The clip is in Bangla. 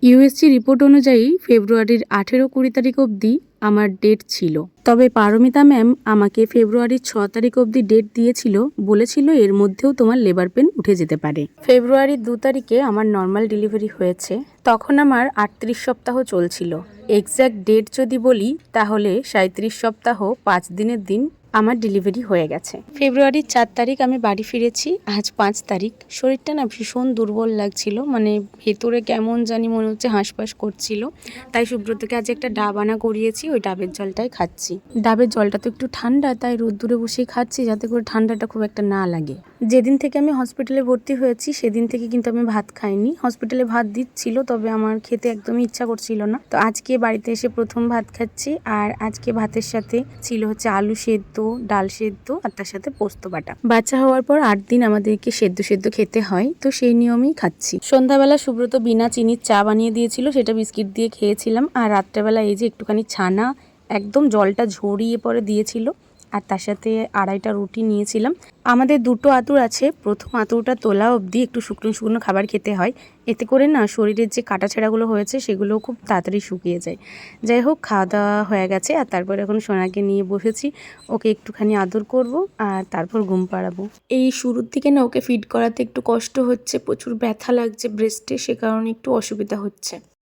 ইউএসজি রিপোর্ট অনুযায়ী ফেব্রুয়ারির 18-20 তারিখ অবধি আমার ডেট ছিল। তবে পারমিতা ম্যাম আমাকে ফেব্রুয়ারির 6 তারিখ অবধি ডেট দিয়েছিল, বলেছিল এর মধ্যেও তোমার লেবার পেন উঠে যেতে পারে। ফেব্রুয়ারির 2 তারিখে আমার নর্মাল ডেলিভারি হয়েছে। তখন আমার 38 সপ্তাহ চলছিল। এক্স্যাক্ট ডেট যদি বলি তাহলে 37 সপ্তাহ 5 দিনের দিন আমার ডেলিভারি হয়ে গেছে। ফেব্রুয়ারির 4 তারিখ আমি বাড়ি ফিরেছি। আজ 5 তারিখ। শরীরটা না ভীষণ দুর্বল লাগছিল, মানে ভেতরে কেমন জানি মনে হচ্ছে হাঁসফাঁস করছিল। তাই সুব্রতকে আজ একটা ডাব আনা করিয়েছি, ওই ডাবের জলটাই খাচ্ছি। ডাবের জলটা তো একটু ঠান্ডা, তাই রোদ্দুরে বসেই খাচ্ছি যাতে করে ঠান্ডাটা খুব একটা না লাগে। যেদিন থেকে আমি হসপিটালে ভর্তি হয়েছি সেদিন থেকে কিন্তু আমি ভাত খাইনি। হসপিটালে ভাত দিচ্ছিল, তবে আমার খেতে একদমই ইচ্ছা করছিল না। তো আজকে বাড়িতে এসে প্রথম ভাত খাচ্ছি। আর আজকে ভাতের সাথে ছিল হচ্ছে আলু সেদ্ধ, ডাল সেদ্ধ আর তার সাথে পোস্ত বাটা। বাচ্চা হওয়ার পর 8 দিন আমাদেরকে সেদ্ধ সেদ্ধ খেতে হয়, তো সেই নিয়মেই খাচ্ছি। সন্ধ্যাবেলা সুব্রত বিনা চিনির চা বানিয়ে দিয়েছিল, সেটা বিস্কিট দিয়ে খেয়েছিলাম। আর রাত্রেবেলা এই যে একটুখানি ছানা একদম জলটা ঝরিয়ে পরে দিয়েছিল, আর তার সাথে 2.5টা রুটি নিয়েছিলাম। আমাদের 2টো আঁতুড় আছে। প্রথম আঁতুড়টা তোলা অবধি একটু শুকনো শুকনো খাবার খেতে হয়, এতে করে না শরীরের যে কাটাছেঁড়াগুলো হয়েছে সেগুলো খুব তাড়াতাড়ি শুকিয়ে যায়। যাই হোক, খাওয়া দাওয়া হয়ে গেছে। আর তারপর এখন সোনাকে নিয়ে বসেছি, ওকে একটুখানি আদর করব আর তারপর ঘুম পাড়াবো। এই শুরুর দিকে না ওকে ফিড করাতে একটু কষ্ট হচ্ছে, প্রচুর ব্যথা লাগছে ব্রেস্টে, সে কারণে একটু অসুবিধা হচ্ছে।